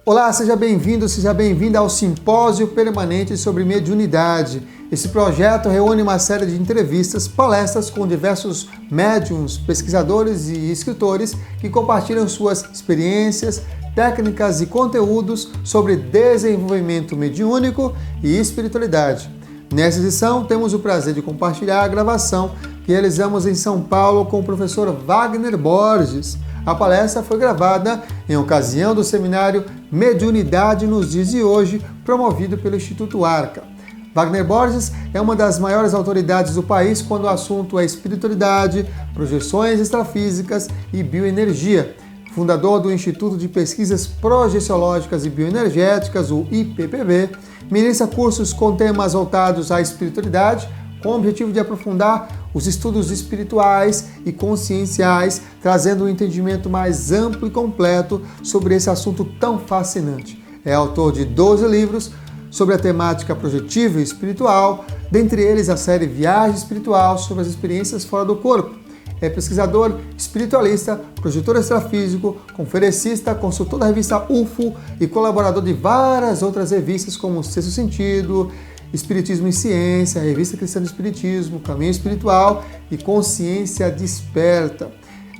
Olá, seja bem-vindo, seja bem-vinda ao Simpósio Permanente sobre Mediunidade. Esse projeto reúne uma série de entrevistas, palestras com diversos médiuns, pesquisadores e escritores que compartilham suas experiências, técnicas e conteúdos sobre desenvolvimento mediúnico e espiritualidade. Nessa edição, temos o prazer de compartilhar a gravação que realizamos em São Paulo com o professor Wagner Borges. A palestra foi gravada em ocasião do seminário Mediunidade nos Dias de Hoje, promovido pelo Instituto Arca. Wagner Borges é uma das maiores autoridades do país quando o assunto é espiritualidade, projeções extrafísicas e bioenergia. Fundador do Instituto de Pesquisas Projeciológicas e Bioenergéticas, o IPPB, ministra cursos com temas voltados à espiritualidade, com o objetivo de aprofundar os estudos espirituais e conscienciais, trazendo um entendimento mais amplo e completo sobre esse assunto tão fascinante. É autor de 12 livros sobre a temática projetiva e espiritual, dentre eles a série Viagem Espiritual sobre as experiências fora do corpo. É pesquisador espiritualista, projetor extrafísico, conferencista, consultor da revista UFO e colaborador de várias outras revistas como Sexto Sentido, Espiritismo e Ciência, Revista Cristã do Espiritismo, Caminho Espiritual e Consciência Desperta.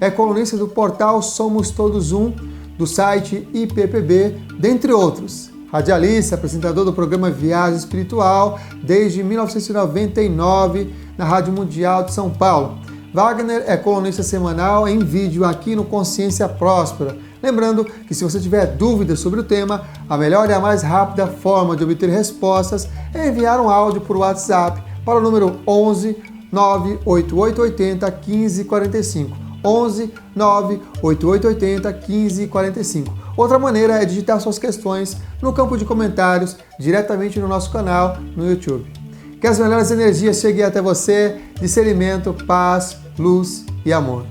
É colunista do portal Somos Todos Um, do site IPPB, dentre outros. Radialista, apresentador do programa Viagem Espiritual desde 1999 na Rádio Mundial de São Paulo. Wagner é colunista semanal em vídeo aqui no Consciência Próspera. Lembrando que se você tiver dúvidas sobre o tema, a melhor e a mais rápida forma de obter respostas é enviar um áudio por WhatsApp para o número 11 98880 1545. 11 98880 1545. Outra maneira é digitar suas questões no campo de comentários diretamente no nosso canal no YouTube. Que as melhores energias cheguem até você, discernimento, paz, luz e amor.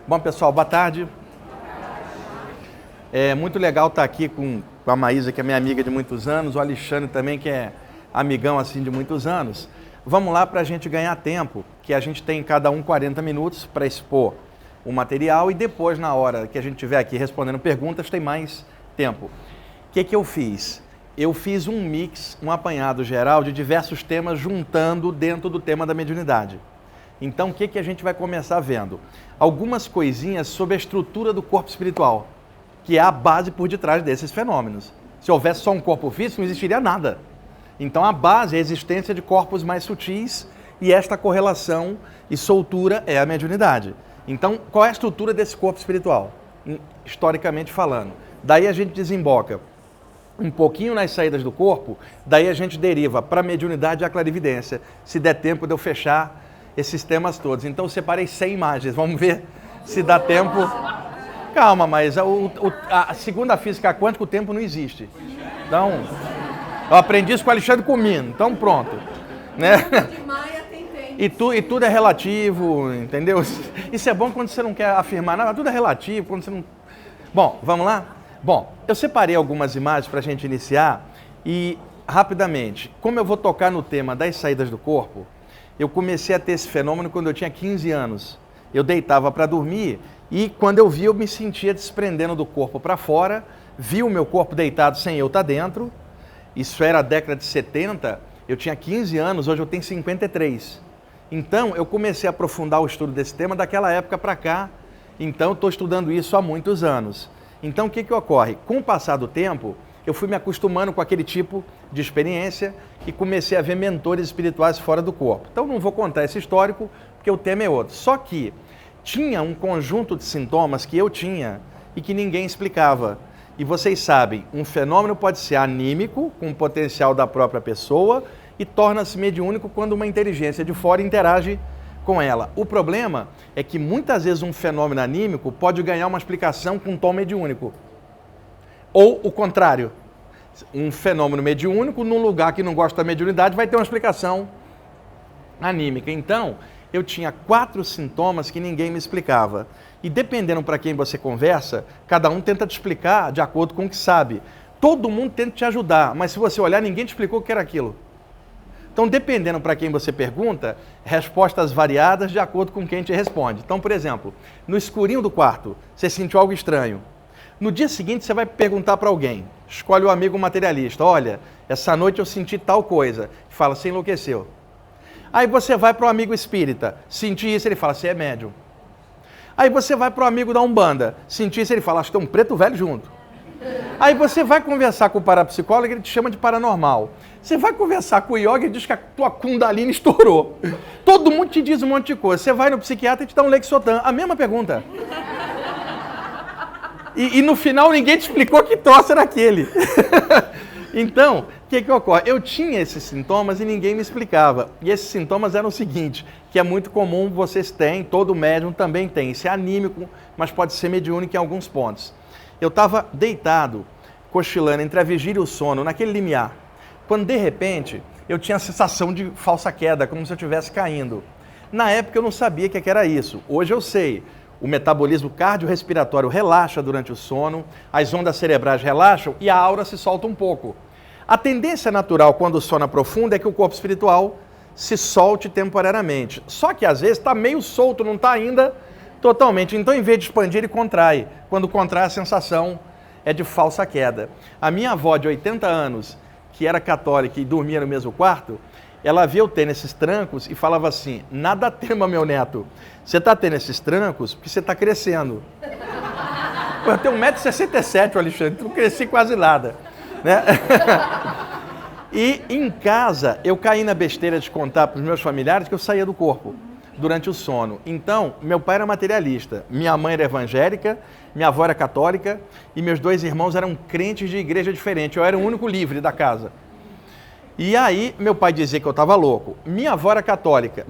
Bom, pessoal, boa tarde. É muito legal estar aqui com a Maísa, que é minha amiga de muitos anos, o Alexandre também, que é amigão assim de muitos anos. Vamos lá para a gente ganhar tempo, que a gente tem cada um 40 minutos para expor o material e depois, na hora que a gente estiver aqui respondendo perguntas, tem mais tempo. O que eu fiz? Eu fiz um mix, um apanhado geral de diversos temas juntando dentro do tema da mediunidade. Então, o que a gente vai começar vendo? Algumas coisinhas sobre a estrutura do corpo espiritual, que é a base por detrás desses fenômenos. Se houvesse só um corpo físico, não existiria nada. Então, a base é a existência de corpos mais sutis e esta correlação e soltura é a mediunidade. Então, qual é a estrutura desse corpo espiritual? Historicamente falando. Daí a gente desemboca um pouquinho nas saídas do corpo, daí a gente deriva para a mediunidade e a clarividência. Se der tempo de eu fechar esses temas todos. Então, eu separei 100 imagens. Vamos ver se dá tempo. Calma, mas a segunda física quântica, o tempo não existe. Então, eu aprendi isso com o Alexandre Comino. Então, pronto. Né? E tudo é relativo, entendeu? Isso é bom quando você não quer afirmar nada. Tudo é relativo, quando você não... Bom, vamos lá? Bom, eu separei algumas imagens para a gente iniciar e, rapidamente, como eu vou tocar no tema das saídas do corpo, eu comecei a ter esse fenômeno quando eu tinha 15 anos. Eu deitava para dormir e quando eu vi, eu me sentia desprendendo do corpo para fora, vi o meu corpo deitado sem eu estar dentro. Isso era a década de 70, eu tinha 15 anos, hoje eu tenho 53. Então, eu comecei a aprofundar o estudo desse tema daquela época para cá. Então, eu estou estudando isso há muitos anos. Então, o que ocorre? Com o passar do tempo, eu fui me acostumando com aquele tipo de experiência e comecei a ver mentores espirituais fora do corpo. Então, não vou contar esse histórico, porque o tema é outro. Só que tinha um conjunto de sintomas que eu tinha e que ninguém explicava. E vocês sabem, um fenômeno pode ser anímico, com o potencial da própria pessoa, e torna-se mediúnico quando uma inteligência de fora interage com ela. O problema é que muitas vezes um fenômeno anímico pode ganhar uma explicação com um tom mediúnico. Ou o contrário, um fenômeno mediúnico num lugar que não gosta da mediunidade vai ter uma explicação anímica. Então, eu tinha 4 sintomas que ninguém me explicava. E dependendo para quem você conversa, cada um tenta te explicar de acordo com o que sabe. Todo mundo tenta te ajudar, mas se você olhar, ninguém te explicou o que era aquilo. Então, dependendo para quem você pergunta, respostas variadas de acordo com quem te responde. Então, por exemplo, no escurinho do quarto, você sentiu algo estranho. No dia seguinte, você vai perguntar para alguém. Escolhe o amigo materialista. Olha, essa noite eu senti tal coisa. Fala, você enlouqueceu. Aí você vai para o amigo espírita. Senti isso, ele fala, você é médium. Aí você vai para o amigo da Umbanda. Senti isso, ele fala, acho que tem um preto velho junto. Aí você vai conversar com o parapsicólogo, ele te chama de paranormal. Você vai conversar com o yoga e diz que a tua kundalini estourou. Todo mundo te diz um monte de coisa. Você vai no psiquiatra e te dá um Lexotan. A mesma pergunta. E no final ninguém te explicou que troço era aquele. Então, o que ocorre? Eu tinha esses sintomas e ninguém me explicava. E esses sintomas eram o seguinte, que é muito comum, vocês têm, todo médium também tem. Isso é anímico, mas pode ser mediúnico em alguns pontos. Eu estava deitado, cochilando entre a vigília e o sono, naquele limiar, quando de repente eu tinha a sensação de falsa queda, como se eu estivesse caindo. Na época eu não sabia o que era isso, hoje eu sei. O metabolismo cardiorrespiratório relaxa durante o sono, as ondas cerebrais relaxam e a aura se solta um pouco. A tendência natural quando o sono aprofunda é que o corpo espiritual se solte temporariamente. Só que às vezes está meio solto, não está ainda totalmente. Então, em vez de expandir, ele contrai. Quando contrai, a sensação é de falsa queda. A minha avó de 80 anos, que era católica e dormia no mesmo quarto, ela via eu tendo esses trancos e falava assim, nada tema, meu neto, você está tendo esses trancos porque você está crescendo. Eu tenho 1,67 m, Alexandre, não cresci quase nada. Né? E em casa, eu caí na besteira de contar para os meus familiares que eu saía do corpo durante o sono. Então, meu pai era materialista, minha mãe era evangélica, minha avó era católica e meus 2 irmãos eram crentes de igreja diferente. Eu era o único livre da casa. E aí, meu pai dizia que eu estava louco. Minha avó era católica,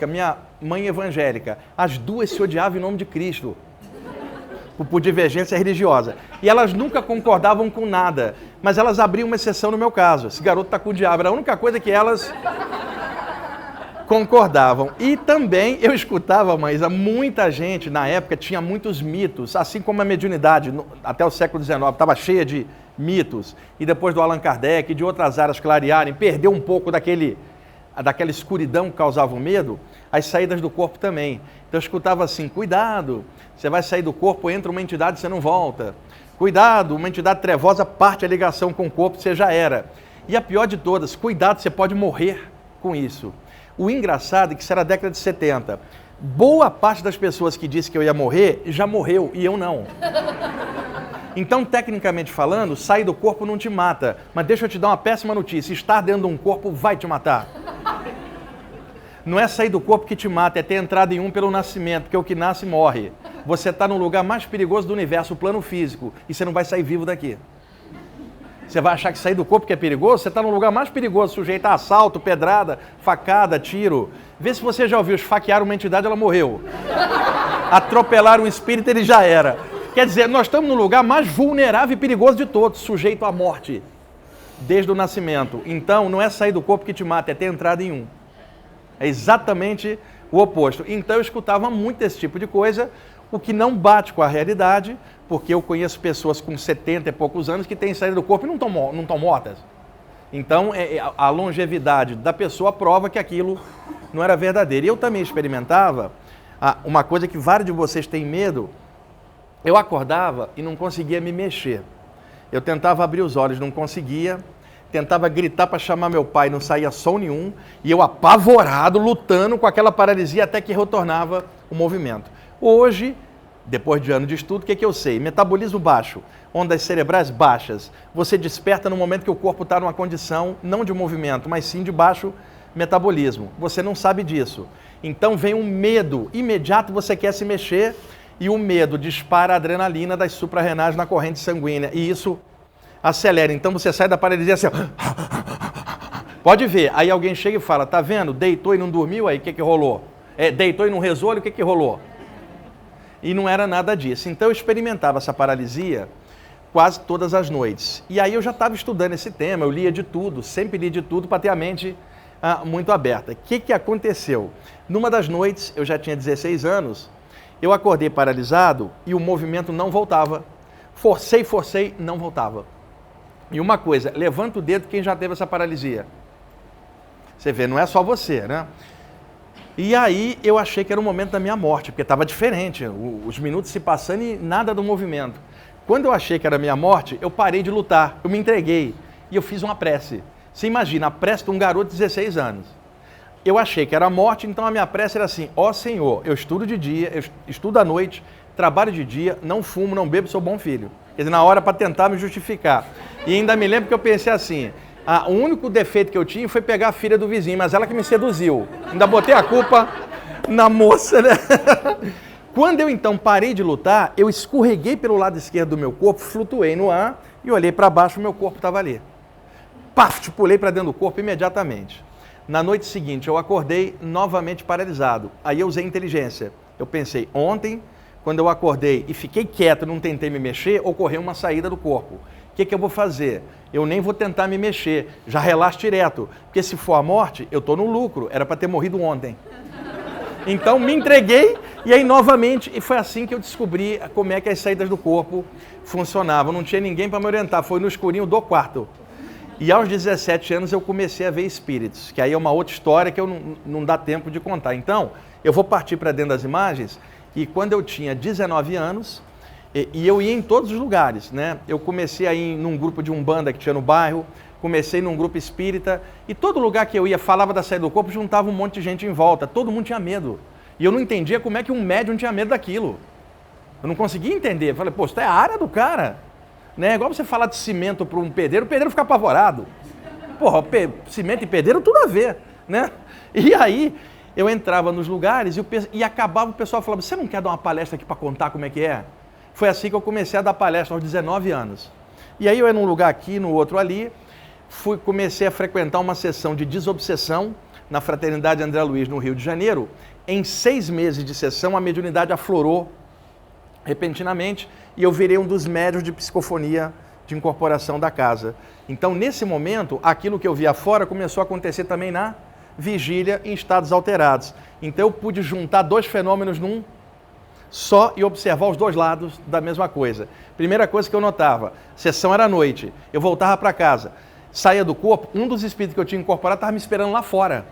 minha mãe evangélica. As duas se odiavam em nome de Cristo, por divergência religiosa. E elas nunca concordavam com nada, mas elas abriam uma exceção no meu caso. Esse garoto está com o diabo, era a única coisa que elas concordavam. E também eu escutava, mas muita gente na época tinha muitos mitos, assim como a mediunidade, até o século XIX, estava cheia de mitos, e depois do Allan Kardec e de outras áreas clarearem, perdeu um pouco daquela escuridão que causava o medo, as saídas do corpo também. Então eu escutava assim, cuidado, você vai sair do corpo, entra uma entidade e você não volta. Cuidado, uma entidade trevosa parte a ligação com o corpo, você já era. E a pior de todas, cuidado, você pode morrer com isso. O engraçado é que isso era a década de 70. Boa parte das pessoas que disse que eu ia morrer, já morreu, e eu não. Então, tecnicamente falando, sair do corpo não te mata. Mas deixa eu te dar uma péssima notícia. Estar dentro de um corpo vai te matar. Não é sair do corpo que te mata, é ter entrado em um pelo nascimento, porque o que nasce morre. Você está no lugar mais perigoso do universo, o plano físico, e você não vai sair vivo daqui. Você vai achar que sair do corpo que é perigoso? Você está no lugar mais perigoso, sujeito a assalto, pedrada, facada, tiro. Vê se você já ouviu, esfaquear uma entidade, ela morreu. Atropelar um espírito, ele já era. Quer dizer, nós estamos no lugar mais vulnerável e perigoso de todos, sujeito à morte, desde o nascimento. Então, não é sair do corpo que te mata, é ter entrado em um. É exatamente o oposto. Então, eu escutava muito esse tipo de coisa, o que não bate com a realidade, porque eu conheço pessoas com 70 e poucos anos que têm saído do corpo e não estão mortas. Então, a longevidade da pessoa prova que aquilo não era verdadeiro. E eu também experimentava uma coisa que vários de vocês têm medo. Eu acordava e não conseguia me mexer. Eu tentava abrir os olhos, não conseguia. Tentava gritar para chamar meu pai, não saía som nenhum. E eu apavorado, lutando com aquela paralisia até que retornava o movimento. Hoje, depois de ano de estudo, o que eu sei? Metabolismo baixo, ondas cerebrais baixas. Você desperta no momento que o corpo está numa condição, não de movimento, mas sim de baixo metabolismo. Você não sabe disso. Então vem um medo imediato, você quer se mexer, e o medo dispara a adrenalina das suprarrenais na corrente sanguínea. E isso acelera. Então você sai da paralisia assim, pode ver. Aí alguém chega e fala, tá vendo? Deitou e não dormiu, aí o que rolou? Deitou e não rezou, olha o que rolou? E não era nada disso. Então eu experimentava essa paralisia quase todas as noites. E aí eu já estava estudando esse tema, eu lia de tudo, sempre li de tudo para ter a mente muito aberta. O que aconteceu? Numa das noites, eu já tinha 16 anos, eu acordei paralisado e o movimento não voltava. Forcei, não voltava. E uma coisa, levanta o dedo quem já teve essa paralisia. Você vê, não é só você, né? E aí eu achei que era o momento da minha morte, porque estava diferente, os minutos se passando e nada do movimento. Quando eu achei que era a minha morte, eu parei de lutar, eu me entreguei e eu fiz uma prece. Você imagina, a prece de um garoto de 16 anos. Eu achei que era a morte, então a minha prece era assim: ó Senhor, eu estudo de dia, eu estudo à noite, trabalho de dia, não fumo, não bebo, sou bom filho. Quer dizer, na hora para tentar me justificar. E ainda me lembro que eu pensei assim, o único defeito que eu tinha foi pegar a filha do vizinho, mas ela que me seduziu. Ainda botei a culpa na moça, né? Quando eu então parei de lutar, eu escorreguei pelo lado esquerdo do meu corpo, flutuei no ar e olhei para baixo, o meu corpo estava ali. Paf, pulei para dentro do corpo imediatamente. Na noite seguinte, eu acordei novamente paralisado. Aí eu usei inteligência. Eu pensei, ontem, quando eu acordei e fiquei quieto, não tentei me mexer, ocorreu uma saída do corpo. O que eu vou fazer? Eu nem vou tentar me mexer, já relaxo direto. Porque se for a morte, eu estou no lucro. Era para ter morrido ontem. Então me entreguei e aí novamente, e foi assim que eu descobri como é que as saídas do corpo funcionavam. Não tinha ninguém para me orientar, foi no escurinho do quarto. E aos 17 anos eu comecei a ver espíritos, que aí é uma outra história que não dá tempo de contar. Então, eu vou partir para dentro das imagens, e quando eu tinha 19 anos, e eu ia em todos os lugares, né? Eu comecei a ir num grupo de umbanda que tinha no bairro, comecei num grupo espírita, e todo lugar que eu ia, falava da saída do corpo, juntava um monte de gente em volta, todo mundo tinha medo. E eu não entendia como é que um médium tinha medo daquilo. Eu não conseguia entender. Eu falei, pô, isso é a área do cara. Né? Igual você falar de cimento para um pedreiro, o pedreiro fica apavorado. Porra, cimento e pedreiro tudo a ver, né? E aí eu entrava nos lugares e acabava o pessoal falando, você não quer dar uma palestra aqui para contar como é que é? Foi assim que eu comecei a dar palestra aos 19 anos. E aí eu ia num lugar aqui, no outro ali, comecei a frequentar uma sessão de desobsessão na Fraternidade André Luiz, no Rio de Janeiro. Em 6 meses de sessão, a mediunidade aflorou repentinamente e eu virei um dos médiuns de psicofonia de incorporação da casa. Então, nesse momento, aquilo que eu via fora começou a acontecer também na vigília em estados alterados. Então, eu pude juntar 2 fenômenos num só e observar os 2 lados da mesma coisa. Primeira coisa que eu notava, sessão era à noite, eu voltava para casa, saía do corpo, um dos espíritos que eu tinha incorporado estava me esperando lá fora.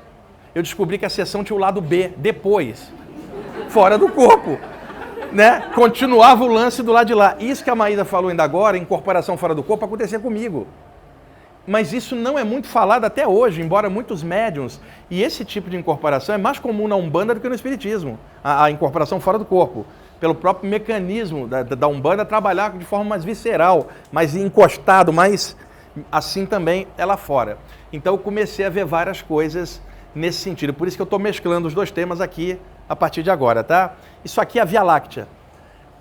Eu descobri que a sessão tinha o lado B, depois, fora do corpo. Né? Continuava o lance do lado de lá. Isso que a Maísa falou ainda agora, incorporação fora do corpo, acontecia comigo. Mas isso não é muito falado até hoje, embora muitos médiuns, e esse tipo de incorporação é mais comum na Umbanda do que no Espiritismo, a incorporação fora do corpo, pelo próprio mecanismo da Umbanda trabalhar de forma mais visceral, mais encostado, mais assim também é lá fora. Então eu comecei a ver várias coisas nesse sentido, por isso que eu estou mesclando os 2 temas aqui a partir de agora, tá? Isso aqui é a Via Láctea.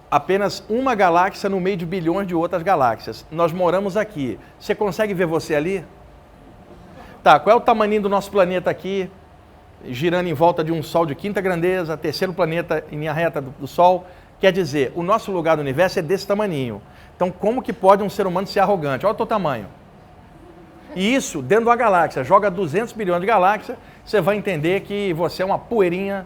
Apenas uma galáxia no meio de bilhões de outras galáxias. Nós moramos aqui. Você consegue ver você ali? Tá, qual é o tamanho do nosso planeta aqui? Girando em volta de um Sol de 5ª grandeza, 3º planeta em linha reta do Sol. Quer dizer, o nosso lugar do universo é desse tamaninho. Então, como que pode um ser humano ser arrogante? Olha o teu tamanho. E isso, dentro de uma galáxia, joga 200 bilhões de galáxias, você vai entender que você é uma poeirinha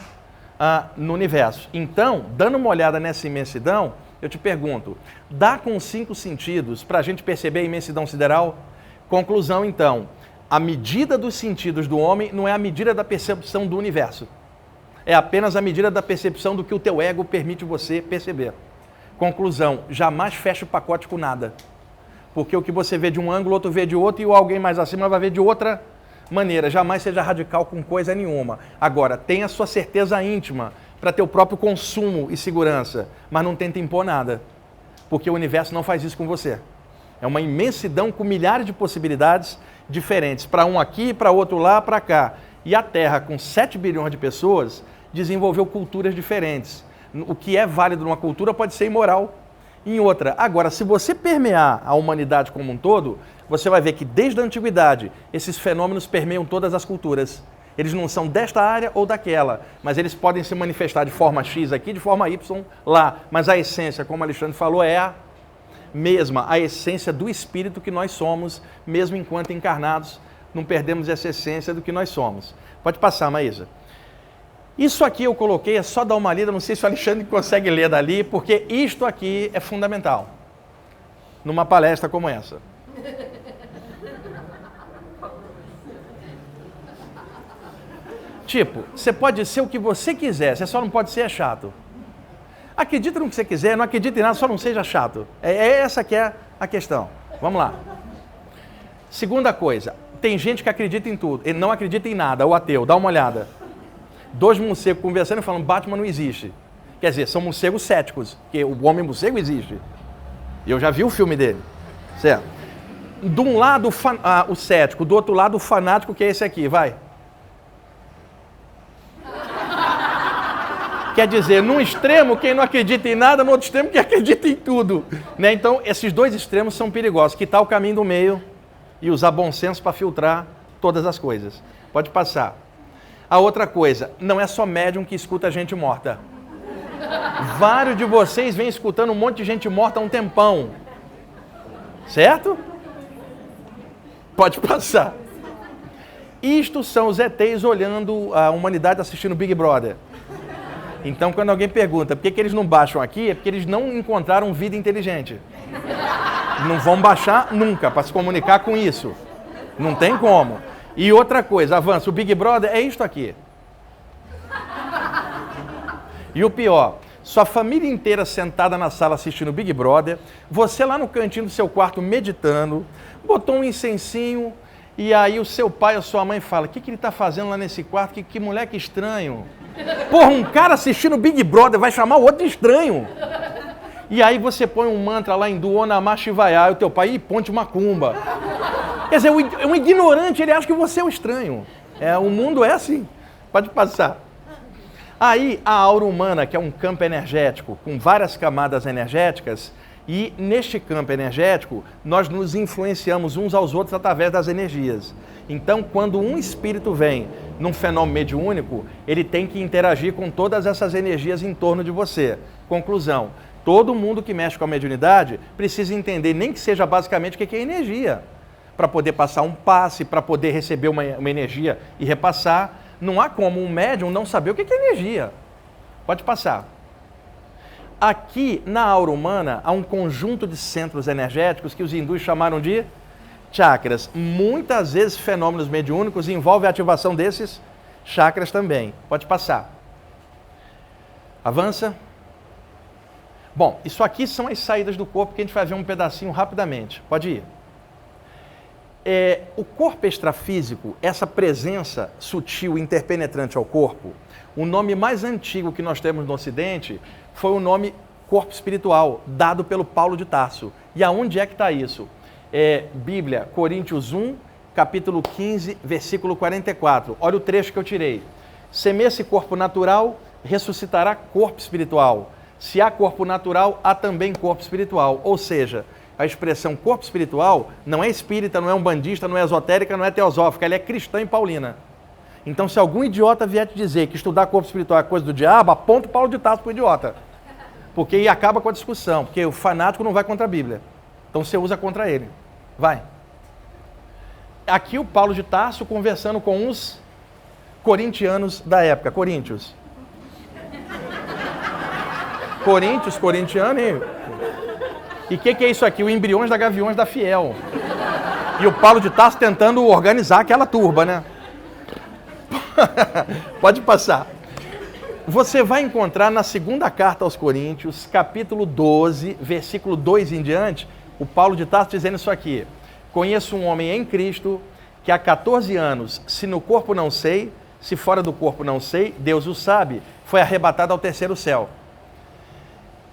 no universo. Então, dando uma olhada nessa imensidão, eu te pergunto, dá com os 5 sentidos para a gente perceber a imensidão sideral? Conclusão, então, a medida dos sentidos do homem não é a medida da percepção do universo. É apenas a medida da percepção do que o teu ego permite você perceber. Conclusão, jamais fecha o pacote com nada. Porque o que você vê de um ângulo, outro vê de outro, e o alguém mais acima vai ver de outra maneira. Jamais seja radical com coisa nenhuma. Agora, tenha sua certeza íntima para teu próprio consumo e segurança, mas não tenta impor nada, porque o universo não faz isso com você. É uma imensidão com milhares de possibilidades diferentes, para um aqui, para outro lá, para cá. E a Terra, com 7 bilhões de pessoas, desenvolveu culturas diferentes. O que é válido numa cultura pode ser imoral em outra. Agora, se você permear a humanidade como um todo, você vai ver que desde a antiguidade esses fenômenos permeiam todas as culturas. Eles não são desta área ou daquela, mas eles podem se manifestar de forma X aqui, de forma Y lá. Mas a essência, como o Alexandre falou, é a mesma, a essência do espírito que nós somos, mesmo enquanto encarnados não perdemos essa essência do que nós somos. Pode passar, Maísa. Isso aqui eu coloquei, é só dar uma lida, não sei se o Alexandre consegue ler dali, porque isto aqui é fundamental numa palestra como essa. Tipo, você pode ser o que você quiser, você só não pode ser chato. Acredita no que você quiser, não acredita em nada, só não seja chato. É essa que é a questão. Vamos lá. Segunda coisa, tem gente que acredita em tudo, ele não acredita em nada, o ateu, dá uma olhada. 2 morcegos conversando e falando, Batman não existe. Quer dizer, são morcegos céticos, porque o homem morcego existe. E eu já vi o filme dele. Certo? De um lado o cético, do outro lado o fanático, que é esse aqui, vai. Quer dizer, num extremo, quem não acredita em nada, no outro extremo, quem acredita em tudo. Né? Então, esses 2 extremos são perigosos. Quitar o caminho do meio e usar bom senso para filtrar todas as coisas. Pode passar. A outra coisa, não é só médium que escuta gente morta. Vários de vocês vêm escutando um monte de gente morta há um tempão. Certo? Pode passar. Isto são os ETs olhando a humanidade assistindo Big Brother. Então, quando alguém pergunta por que eles não baixam aqui, é porque eles não encontraram vida inteligente. Não vão baixar nunca para se comunicar com isso. Não tem como. E outra coisa, avança, o Big Brother é isto aqui. E o pior, sua família inteira sentada na sala assistindo o Big Brother, você lá no cantinho do seu quarto meditando, botou um incensinho, e aí o seu pai ou sua mãe fala, o que ele está fazendo lá nesse quarto? Que moleque estranho. Porra, um cara assistindo Big Brother vai chamar o outro de estranho. E aí você põe um mantra lá hindu, Om Namah Shivaya, e o teu pai, ponte macumba. Quer dizer, um ignorante, ele acha que você é o estranho. O mundo é assim. Pode passar. Aí, a aura humana, que é um campo energético, com várias camadas energéticas, e neste campo energético, nós nos influenciamos uns aos outros através das energias. Então, quando um espírito vem num fenômeno mediúnico, ele tem que interagir com todas essas energias em torno de você. Conclusão, todo mundo que mexe com a mediunidade precisa entender, nem que seja basicamente, o que é energia. Para poder passar um passe, para poder receber uma energia e repassar. Não há como um médium não saber o que é energia. Pode passar. Aqui, na aura humana, há um conjunto de centros energéticos que os hindus chamaram de chakras. Muitas vezes, fenômenos mediúnicos envolvem a ativação desses chakras também. Pode passar. Avança. Bom, isso aqui são as saídas do corpo, que a gente vai ver um pedacinho rapidamente. Pode ir. O corpo extrafísico, essa presença sutil, interpenetrante ao corpo, o nome mais antigo que nós temos no Ocidente foi o nome corpo espiritual, dado pelo Paulo de Tarso. E aonde é que está isso? Bíblia, Coríntios 1, capítulo 15, versículo 44. Olha o trecho que eu tirei. Semeia-se corpo natural, ressuscitará corpo espiritual. Se há corpo natural, há também corpo espiritual. Ou seja, a expressão corpo espiritual não é espírita, não é umbandista, não é esotérica, não é teosófica, ela é cristã e paulina. Então, se algum idiota vier te dizer que estudar corpo espiritual é coisa do diabo, aponta o Paulo de Tarso para o idiota. Porque aí acaba com a discussão, porque o fanático não vai contra a Bíblia. Então, você usa contra ele. Vai. Aqui o Paulo de Tarso conversando com os corintianos da época. Coríntios, corintiano e o que é isso aqui? O embriões da Gaviões da Fiel. E o Paulo de Tarso tentando organizar aquela turba, né? Pode passar. Você vai encontrar na segunda carta aos Coríntios, capítulo 12, versículo 2 em diante, o Paulo de Tarso dizendo isso aqui. Conheço um homem em Cristo que há 14 anos, se no corpo não sei, se fora do corpo não sei, Deus o sabe, foi arrebatado ao terceiro céu.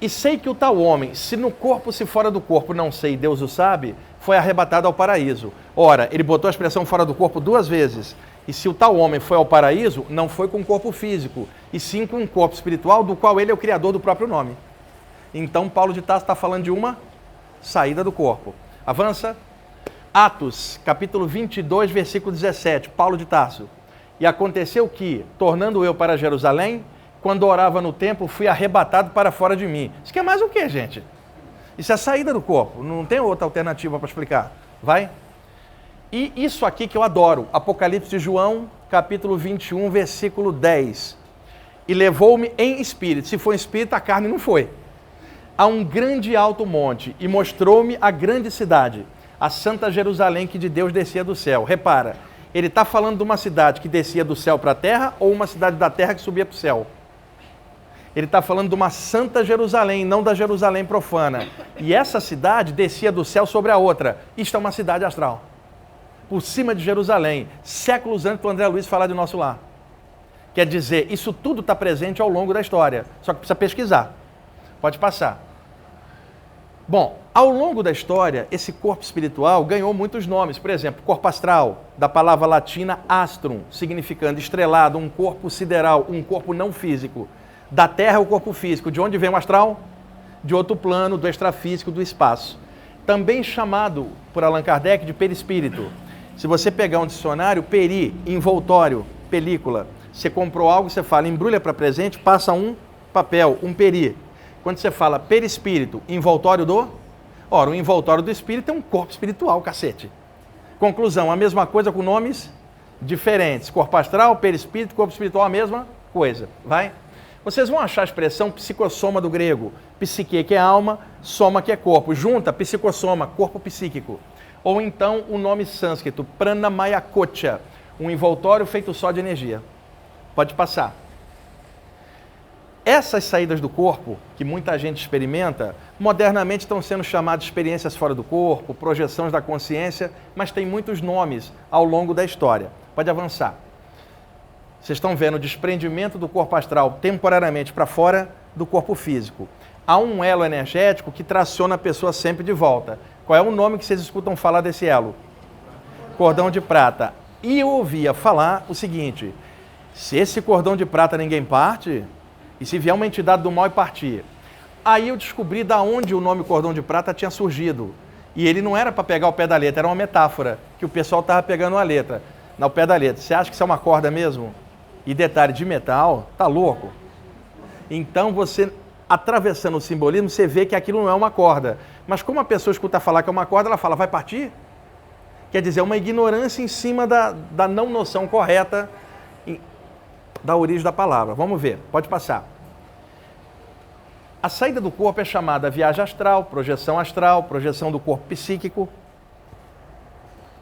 E sei que o tal homem, se no corpo, se fora do corpo, não sei, Deus o sabe, foi arrebatado ao paraíso. Ora, ele botou a expressão fora do corpo 2 vezes. E se o tal homem foi ao paraíso, não foi com um corpo físico, e sim com um corpo espiritual, do qual ele é o criador do próprio nome. Então, Paulo de Tarso está falando de uma saída do corpo. Avança. Atos, capítulo 22, versículo 17, Paulo de Tarso. E aconteceu que, tornando eu para Jerusalém, quando orava no templo, fui arrebatado para fora de mim. Isso quer mais o quê, gente? Isso é a saída do corpo. Não tem outra alternativa para explicar. Vai. E isso aqui que eu adoro, Apocalipse de João, capítulo 21, versículo 10. E levou-me em espírito. Se for em espírito, a carne não foi. A um grande alto monte, e mostrou-me a grande cidade, a Santa Jerusalém, que de Deus descia do céu. Repara, ele está falando de uma cidade que descia do céu para a terra, ou uma cidade da terra que subia para o céu? Ele está falando de uma Santa Jerusalém, não da Jerusalém profana. E essa cidade descia do céu sobre a outra. Isto é uma cidade astral. Por cima de Jerusalém, séculos antes do André Luiz falar de Nosso Lar. Quer dizer, isso tudo está presente ao longo da história, só que precisa pesquisar. Pode passar. Bom, ao longo da história, esse corpo espiritual ganhou muitos nomes. Por exemplo, corpo astral, da palavra latina astrum, significando estrelado, um corpo sideral, um corpo não físico. Da Terra é o corpo físico. De onde vem o astral? De outro plano, do extrafísico, do espaço. Também chamado por Allan Kardec de perispírito. Se você pegar um dicionário, peri, envoltório, película. Você comprou algo, você fala, embrulha para presente, passa um papel, um peri. Quando você fala perispírito, envoltório do... Ora, o envoltório do espírito é um corpo espiritual, cacete. Conclusão, a mesma coisa com nomes diferentes. Corpo astral, perispírito, corpo espiritual, a mesma coisa. Vai? Vocês vão achar a expressão psicossoma do grego. Psique, que é alma, soma, que é corpo. Junta, psicossoma, corpo psíquico. Ou então o nome sânscrito, pranamaya kocha, um envoltório feito só de energia. Pode passar. Essas saídas do corpo, que muita gente experimenta, modernamente estão sendo chamadas de experiências fora do corpo, projeções da consciência, mas tem muitos nomes ao longo da história. Pode avançar. Vocês estão vendo o desprendimento do corpo astral temporariamente para fora do corpo físico. Há um elo energético que traciona a pessoa sempre de volta. Qual é o nome que vocês escutam falar desse elo? Cordão de prata. E eu ouvia falar o seguinte, se esse cordão de prata ninguém parte, e se vier uma entidade do mal e partir. Aí eu descobri da onde o nome cordão de prata tinha surgido. E ele não era para pegar o pé da letra, era uma metáfora, que o pessoal estava pegando a letra, no pé da letra. Você acha que isso é uma corda mesmo? E detalhe, de metal, tá louco? Então você, atravessando o simbolismo, você vê que aquilo não é uma corda. Mas como a pessoa escuta falar que é uma corda, ela fala, vai partir? Quer dizer, uma ignorância em cima da não noção correta da origem da palavra. Vamos ver, pode passar. A saída do corpo é chamada viagem astral, projeção do corpo psíquico,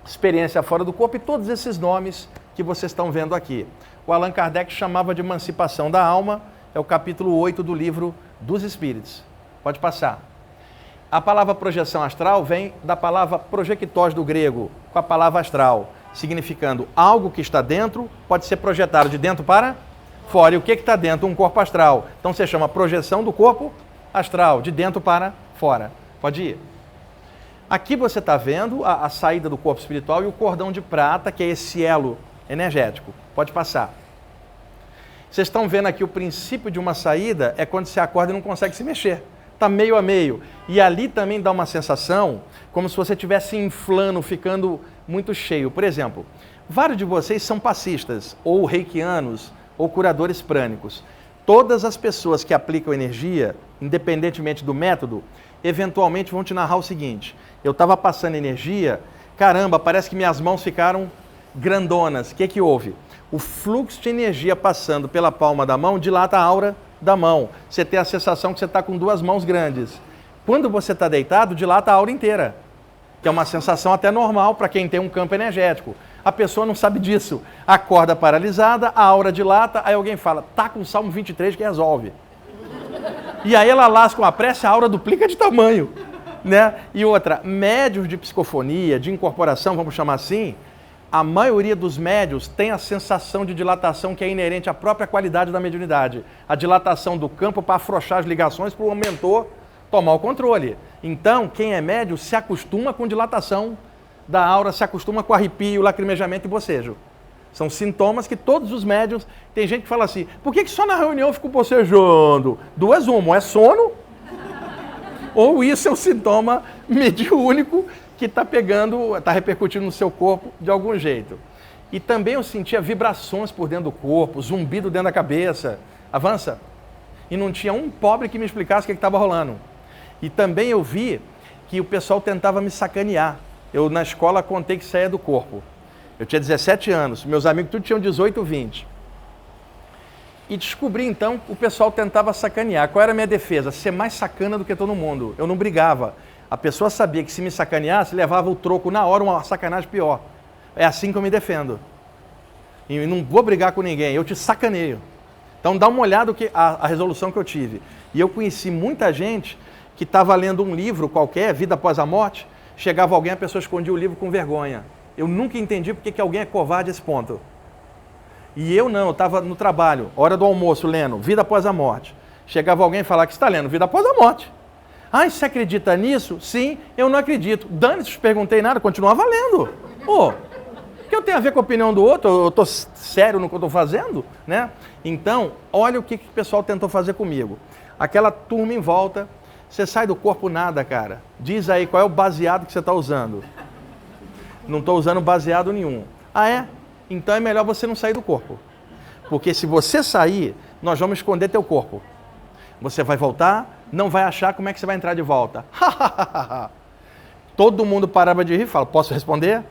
experiência fora do corpo e todos esses nomes que vocês estão vendo aqui. O Allan Kardec chamava de emancipação da alma, é o capítulo 8 do livro dos Espíritos. Pode passar. A palavra projeção astral vem da palavra projectós do grego, com a palavra astral, significando algo que está dentro, pode ser projetado de dentro para fora. E o que está dentro? Um corpo astral. Então você chama projeção do corpo astral, de dentro para fora. Pode ir. Aqui você está vendo a saída do corpo espiritual e o cordão de prata, que é esse elo energético. Pode passar. Vocês estão vendo aqui o princípio de uma saída é quando você acorda e não consegue se mexer. Está meio a meio. E ali também dá uma sensação como se você estivesse inflando, ficando muito cheio. Por exemplo, vários de vocês são passistas, ou reikianos, ou curadores prânicos. Todas as pessoas que aplicam energia, independentemente do método, eventualmente vão te narrar o seguinte, eu estava passando energia, caramba, parece que minhas mãos ficaram grandonas. O que houve? O fluxo de energia passando pela palma da mão dilata a aura da mão. Você tem a sensação que você está com duas mãos grandes. Quando você está deitado, dilata a aura inteira, que é uma sensação até normal para quem tem um campo energético. A pessoa não sabe disso. Acorda paralisada, a aura dilata, aí alguém fala, tá com o Salmo 23 que resolve. E aí ela lasca uma prece, a aura duplica de tamanho. Né? E outra, médios de psicofonia, de incorporação, vamos chamar assim, a maioria dos médios tem a sensação de dilatação que é inerente à própria qualidade da mediunidade. A dilatação do campo para afrouxar as ligações para o mentor tomar o controle. Então, quem é médio se acostuma com dilatação da aura, se acostuma com arrepio, lacrimejamento e bocejo. São sintomas que todos os médios... Tem gente que fala assim, por que só na reunião eu fico bocejando? Duas uma, ou é sono, ou isso é um sintoma mediúnico que está pegando, está repercutindo no seu corpo de algum jeito. E também eu sentia vibrações por dentro do corpo, zumbido dentro da cabeça. Avança. E não tinha um pobre que me explicasse o que estava rolando. E também eu vi que o pessoal tentava me sacanear. eu na escola contei que saía do corpo. Eu tinha 17 anos, meus amigos tudo tinham 18, 20. E descobri então que o pessoal tentava sacanear. Qual era a minha defesa? Ser mais sacana do que todo mundo. Eu não brigava. A pessoa sabia que se me sacaneasse, levava o troco na hora, uma sacanagem pior. É assim que eu me defendo. E não vou brigar com ninguém, eu te sacaneio. Então dá uma olhada a resolução que eu tive. E eu conheci muita gente que estava lendo um livro qualquer, Vida Após a Morte, chegava alguém, a pessoa escondia o livro com vergonha. Eu nunca entendi porque que alguém é covarde a esse ponto. E eu não, eu estava no trabalho, hora do almoço, lendo Vida Após a Morte. Chegava alguém e falava que está lendo Vida Após a Morte. Ah, você acredita nisso? Sim, eu não acredito. Dane-se, não perguntei nada, continuava lendo. Pô, o que eu tenho a ver com a opinião do outro? Eu estou sério no que eu estou fazendo? Né? Então, olha o que o pessoal tentou fazer comigo. Aquela turma em volta, você sai do corpo nada, cara. Diz aí qual é o baseado que você está usando. Não estou usando baseado nenhum. Ah, é? Então é melhor você não sair do corpo. Porque se você sair, nós vamos esconder teu corpo. Você vai voltar, não vai achar como é que você vai entrar de volta. Todo mundo parava de rir e fala, posso responder?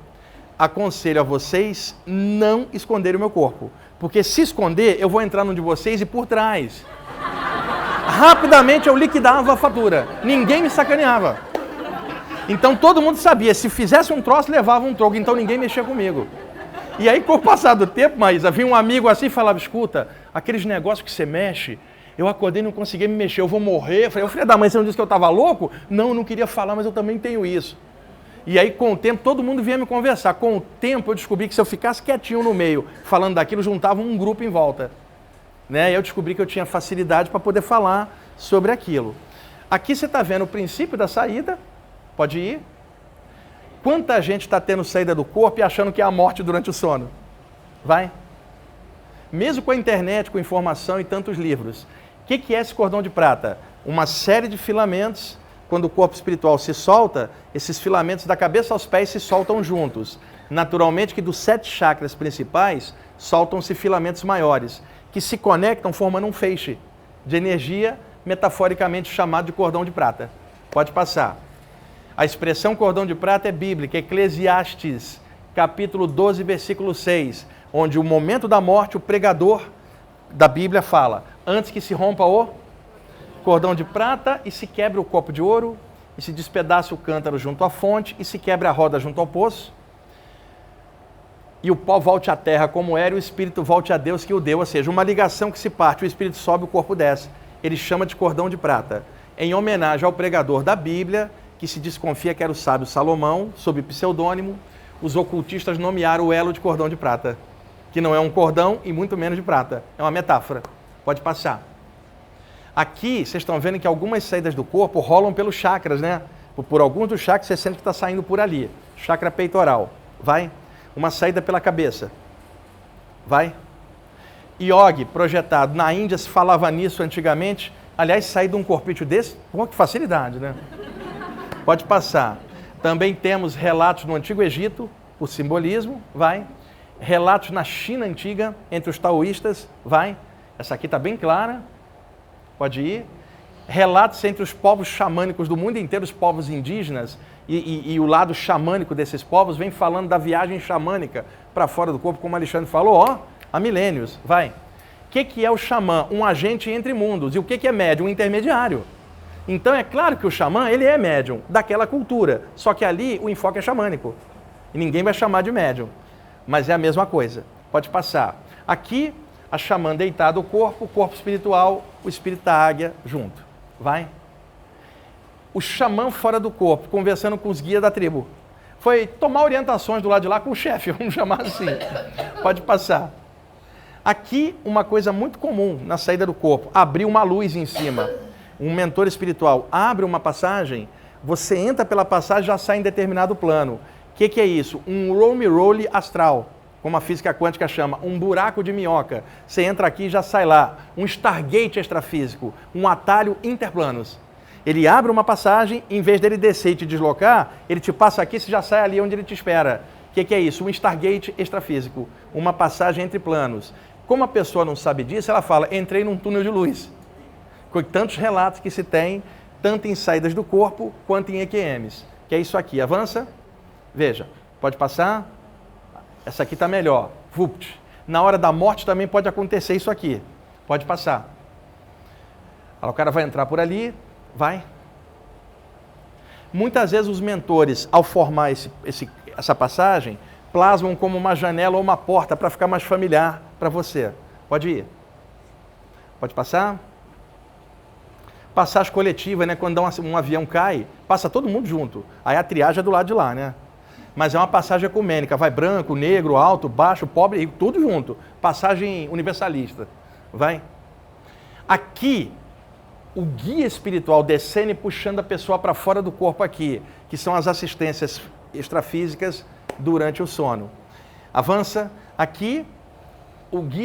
Aconselho a vocês não esconderem o meu corpo. Porque se esconder, eu vou entrar no de vocês e por trás. Rapidamente eu liquidava a fatura. Ninguém me sacaneava. Então todo mundo sabia, se fizesse um troço, levava um troco. Então ninguém mexia comigo. E aí, com o passar do tempo, Maísa, vinha um amigo assim e falava, escuta, aqueles negócios que você mexe, eu acordei e não consegui me mexer, eu vou morrer. Eu falei, filho da mãe, você não disse que eu estava louco? Não, eu não queria falar, mas eu também tenho isso. E aí, com o tempo, todo mundo vinha me conversar. Com o tempo, eu descobri que se eu ficasse quietinho no meio, falando daquilo, juntava um grupo em volta. Né? E eu descobri que eu tinha facilidade para poder falar sobre aquilo. Aqui você está vendo o princípio da saída. Pode ir. Quanta gente está tendo saída do corpo e achando que é a morte durante o sono? Vai. Mesmo com a internet, com informação e tantos livros. O que é esse cordão de prata? Uma série de filamentos. Quando o corpo espiritual se solta, esses filamentos da cabeça aos pés se soltam juntos. Naturalmente que dos 7 chakras principais, soltam-se filamentos maiores, que se conectam formando um feixe de energia, metaforicamente chamado de cordão de prata. Pode passar. A expressão cordão de prata é bíblica, Eclesiastes, capítulo 12, versículo 6, onde o momento da morte, o pregador da Bíblia fala, antes que se rompa o cordão de prata e se quebre o copo de ouro, e se despedace o cântaro junto à fonte, e se quebre a roda junto ao poço, e o pó volte à terra como era, e o espírito volte a Deus que o deu, ou seja, uma ligação que se parte, o espírito sobe, o corpo desce. Ele chama de cordão de prata, em homenagem ao pregador da Bíblia, que se desconfia que era o sábio Salomão, sob pseudônimo. Os ocultistas nomearam o elo de cordão de prata, que não é um cordão e muito menos de prata, é uma metáfora. Pode passar. Aqui, vocês estão vendo que algumas saídas do corpo rolam pelos chakras, né? Por alguns dos chakras, você sente que está saindo por ali. Chakra peitoral, vai. Uma saída pela cabeça, vai. Yogi, projetado. Na Índia se falava nisso antigamente. Aliás, sair de um corpício desse, com que facilidade, né? Pode passar. Também temos relatos no Antigo Egito, por simbolismo, vai. Relatos na China antiga, entre os taoístas, vai. Essa aqui está bem clara. Pode ir. Relatos entre os povos xamânicos do mundo inteiro, os povos indígenas, e o lado xamânico desses povos vem falando da viagem xamânica para fora do corpo, como o Alexandre falou, ó, há milênios. Vai. O que é o xamã? Um agente entre mundos. E o que é médium? Um intermediário. Então é claro que o xamã, ele é médium daquela cultura, só que ali o enfoque é xamânico. E ninguém vai chamar de médium, mas é a mesma coisa. Pode passar. Aqui, a xamã deitada o corpo espiritual, o espírito da águia junto. Vai. O xamã fora do corpo, conversando com os guias da tribo. Foi tomar orientações do lado de lá com o chefe, vamos chamar assim. Pode passar. Aqui, uma coisa muito comum na saída do corpo, abrir uma luz em cima. Um mentor espiritual abre uma passagem, você entra pela passagem e já sai em determinado plano. O que é isso? Um roll astral, como a física quântica chama, um buraco de minhoca. Você entra aqui e já sai lá. Um Stargate extrafísico, um atalho interplanos. Ele abre uma passagem, em vez dele descer e te deslocar, ele te passa aqui e você já sai ali onde ele te espera. O que é isso? Um Stargate extrafísico, uma passagem entre planos. Como a pessoa não sabe disso, ela fala, entrei num túnel de luz. Com tantos relatos que se tem, tanto em saídas do corpo, quanto em EQMs. Que é isso aqui, avança. Veja, pode passar. Essa aqui está melhor. Vupt. Na hora da morte também pode acontecer isso aqui. Pode passar. O cara vai entrar por ali, vai. Muitas vezes os mentores, ao formar essa passagem, plasmam como uma janela ou uma porta para ficar mais familiar para você. Pode ir. Pode passar. Passagem coletiva, né? Quando um avião cai, passa todo mundo junto. Aí a triagem é do lado de lá, né? Mas é uma passagem ecumênica. Vai branco, negro, alto, baixo, pobre, tudo junto. Passagem universalista. Vai. Aqui, o guia espiritual descendo e puxando a pessoa para fora do corpo aqui, que são as assistências extrafísicas durante o sono. Avança. Aqui,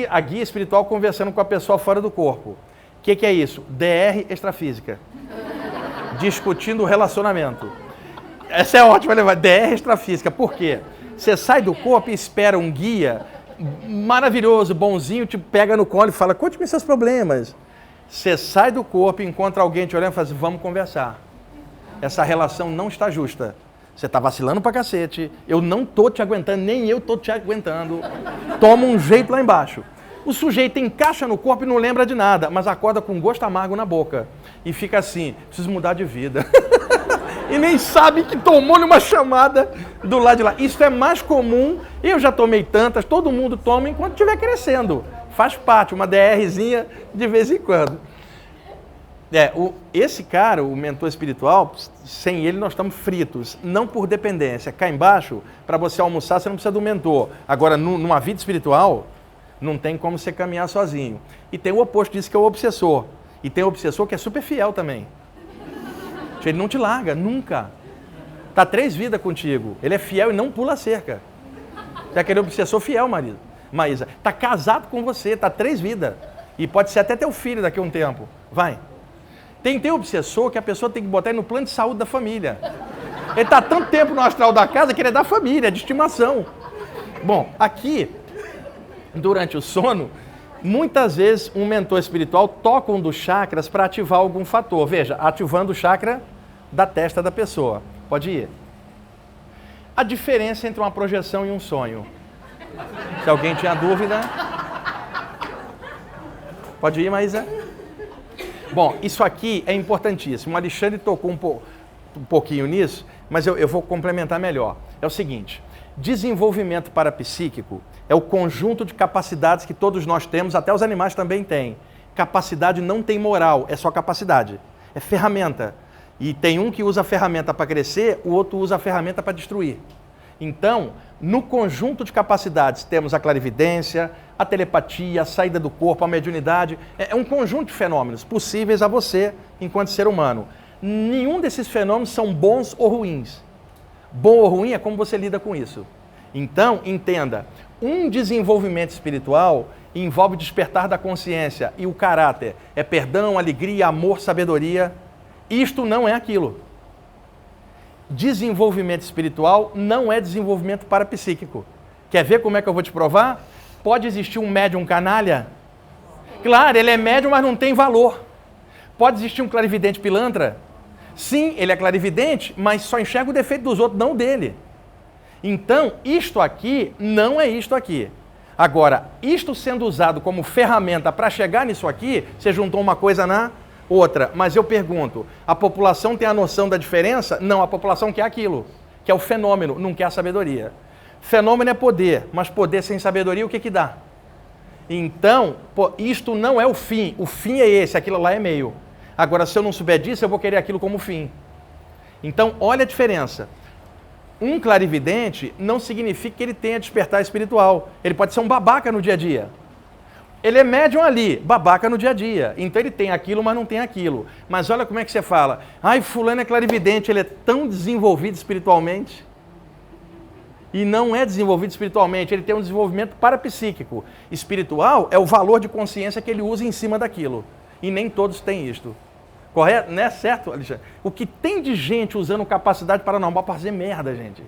a guia espiritual conversando com a pessoa fora do corpo. O que é isso? DR extrafísica. Discutindo o relacionamento. Essa é ótima, levar. DR extrafísica. Por quê? Você sai do corpo e espera um guia maravilhoso, bonzinho, te pega no colo e fala, conte-me seus problemas. Você sai do corpo e encontra alguém te olhando e fala assim, vamos conversar. Essa relação não está justa. Você está vacilando pra cacete, eu não tô te aguentando, nem eu tô te aguentando. Toma um jeito lá embaixo. O sujeito encaixa no corpo e não lembra de nada, mas acorda com um gosto amargo na boca. E fica assim, preciso mudar de vida. E nem sabe que tomou numa chamada do lado de lá. Isso é mais comum, eu já tomei tantas, todo mundo toma enquanto estiver crescendo. Faz parte, uma DRzinha de vez em quando. Esse cara, o mentor espiritual, sem ele nós estamos fritos. Não por dependência. Cá embaixo, para você almoçar, você não precisa do mentor. Agora, numa vida espiritual, não tem como você caminhar sozinho. E tem o oposto disso, que é o obsessor. E tem o obsessor que é super fiel também. Ele não te larga, nunca. Está 3 vidas contigo. Ele é fiel e não pula a cerca. Você é aquele obsessor fiel, Maísa. Está casado com você, está 3 vidas. E pode ser até teu filho daqui a um tempo. Vai. Tem obsessor que a pessoa tem que botar ele no plano de saúde da família. Ele está tanto tempo no astral da casa que ele é da família, é de estimação. Bom, aqui, durante o sono, muitas vezes um mentor espiritual toca um dos chakras para ativar algum fator. Veja, ativando o chakra da testa da pessoa. Pode ir. A diferença entre uma projeção e um sonho. Se alguém tinha dúvida... Pode ir, Maísa? Bom, isso aqui é importantíssimo. O Alexandre tocou um pouquinho nisso, mas eu vou complementar melhor. É o seguinte, desenvolvimento parapsíquico é o conjunto de capacidades que todos nós temos, até os animais também têm. Capacidade não tem moral, é só capacidade. É ferramenta. E tem um que usa a ferramenta para crescer, o outro usa a ferramenta para destruir. Então, no conjunto de capacidades, temos a clarividência, a telepatia, a saída do corpo, a mediunidade. É um conjunto de fenômenos possíveis a você, enquanto ser humano. Nenhum desses fenômenos são bons ou ruins. Bom ou ruim é como você lida com isso. Então, entenda, um desenvolvimento espiritual envolve despertar da consciência e o caráter. É perdão, alegria, amor, sabedoria. Isto não é aquilo. Desenvolvimento espiritual não é desenvolvimento parapsíquico. Quer ver como é que eu vou te provar? Pode existir um médium canalha? Claro, ele é médium, mas não tem valor. Pode existir um clarividente pilantra? Sim, ele é clarividente, mas só enxerga o defeito dos outros, não dele. Então, isto aqui não é isto aqui. Agora, isto sendo usado como ferramenta para chegar nisso aqui, você juntou uma coisa na outra. Mas eu pergunto, a população tem a noção da diferença? Não, a população quer aquilo, que é o fenômeno, não quer a sabedoria. Fenômeno é poder, mas poder sem sabedoria, o que dá? Então, isto não é o fim é esse, aquilo lá é meio. Agora, se eu não souber disso, eu vou querer aquilo como fim. Então, olha a diferença. Um clarividente não significa que ele tenha despertar espiritual. Ele pode ser um babaca no dia a dia. Ele é médium ali, babaca no dia a dia. Então ele tem aquilo, mas não tem aquilo. Mas olha como é que você fala. Ai, fulano é clarividente, ele é tão desenvolvido espiritualmente. E não é desenvolvido espiritualmente, ele tem um desenvolvimento parapsíquico. Espiritual é o valor de consciência que ele usa em cima daquilo. E nem todos têm isto. Correto? Não é certo, Alexandre? O que tem de gente usando capacidade paranormal para fazer merda, gente?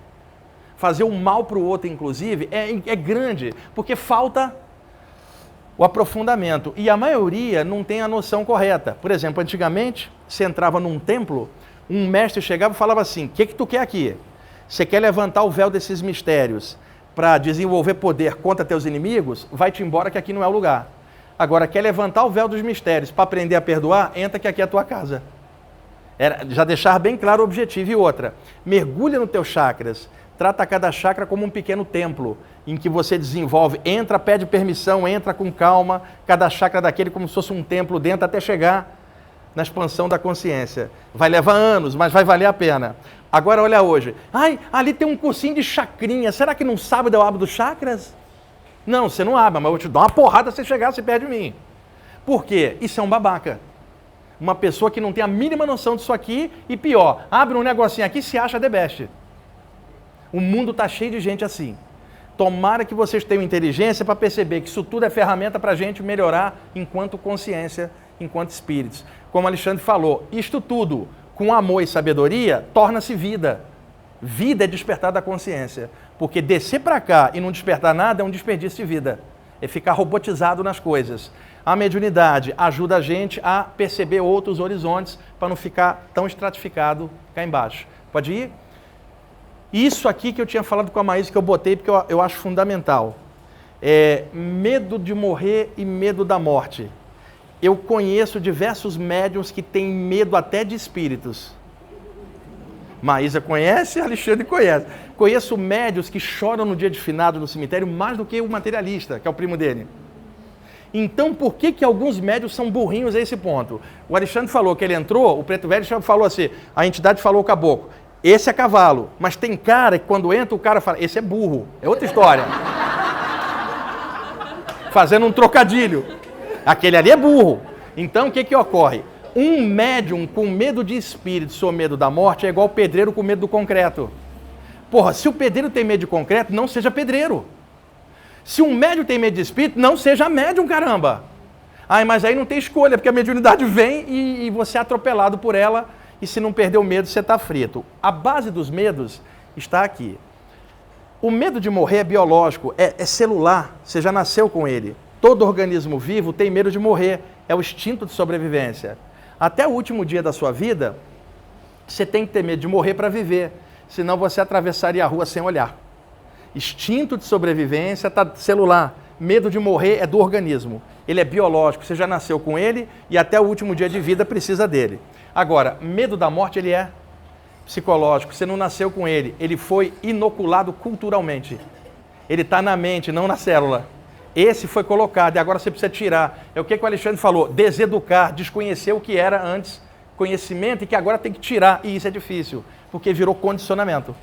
Fazer o mal para o outro, inclusive, é grande, porque falta o aprofundamento. E a maioria não tem a noção correta. Por exemplo, antigamente, você entrava num templo, um mestre chegava e falava assim, o que tu quer aqui? Você quer levantar o véu desses mistérios para desenvolver poder contra teus inimigos? Vai-te embora que aqui não é o lugar. Agora, quer levantar o véu dos mistérios para aprender a perdoar? Entra que aqui é a tua casa. Já deixar bem claro o objetivo. E outra, mergulha nos teus chakras. Trata cada chakra como um pequeno templo, em que você desenvolve, entra, pede permissão, entra com calma, cada chakra daquele como se fosse um templo dentro, até chegar na expansão da consciência. Vai levar anos, mas vai valer a pena. Agora olha hoje. Ai, ali tem um cursinho de chacrinha. Será que não sábado eu abro dos chakras? Não, você não abre, mas eu vou te dar uma porrada se você chegar, você perde de mim. Por quê? Isso é um babaca. Uma pessoa que não tem a mínima noção disso aqui e pior, abre um negocinho aqui e se acha the best. O mundo está cheio de gente assim. Tomara que vocês tenham inteligência para perceber que isso tudo é ferramenta para a gente melhorar enquanto consciência, enquanto espíritos. Como Alexandre falou, isto tudo, com amor e sabedoria, torna-se vida. Vida é despertar da consciência. Porque descer para cá e não despertar nada é um desperdício de vida. É ficar robotizado nas coisas. A mediunidade ajuda a gente a perceber outros horizontes para não ficar tão estratificado cá embaixo. Pode ir? Isso aqui que eu tinha falado com a Maísa, que eu botei porque eu acho fundamental. Medo de morrer e medo da morte. Eu conheço diversos médiuns que têm medo até de espíritos. Maísa conhece, Alexandre conhece. Conheço médiuns que choram no dia de finado no cemitério mais do que o materialista, que é o primo dele. Então, por que alguns médiuns são burrinhos a esse ponto? O Alexandre falou que ele entrou, o Preto Velho falou assim, a entidade falou o caboclo. Esse é cavalo, mas tem cara que quando entra o cara fala, esse é burro, é outra história. Fazendo um trocadilho. Aquele ali é burro. Então o que ocorre? Um médium com medo de espíritos ou medo da morte é igual pedreiro com medo do concreto. Porra, se o pedreiro tem medo de concreto, não seja pedreiro. Se um médium tem medo de espírito, não seja médium, caramba. Ai, mas aí não tem escolha, porque a mediunidade vem e você é atropelado por ela. E se não perder o medo, você está frito. A base dos medos está aqui. O medo de morrer é biológico, é celular, você já nasceu com ele. Todo organismo vivo tem medo de morrer, é o instinto de sobrevivência. Até o último dia da sua vida, você tem que ter medo de morrer para viver, senão você atravessaria a rua sem olhar. Instinto de sobrevivência está celular, medo de morrer é do organismo. Ele é biológico, você já nasceu com ele e até o último dia de vida precisa dele. Agora, medo da morte, ele é psicológico, você não nasceu com ele, ele foi inoculado culturalmente. Ele está na mente, não na célula. Esse foi colocado e agora você precisa tirar. É o que o Alexandre falou, deseducar, desconhecer o que era antes, conhecimento e que agora tem que tirar. E isso é difícil, porque virou condicionamento.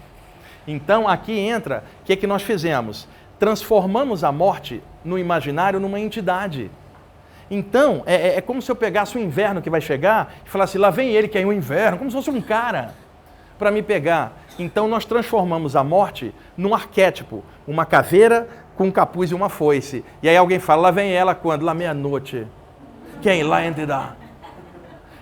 Então, aqui entra, o que nós fizemos? Transformamos a morte no imaginário numa entidade. Então, é como se eu pegasse o inverno que vai chegar e falasse, lá vem ele que é o inverno, como se fosse um cara para me pegar. Então, nós transformamos a morte num arquétipo, uma caveira com um capuz e uma foice. E aí alguém fala, lá vem ela quando? Lá meia-noite. Quem? Lá entra.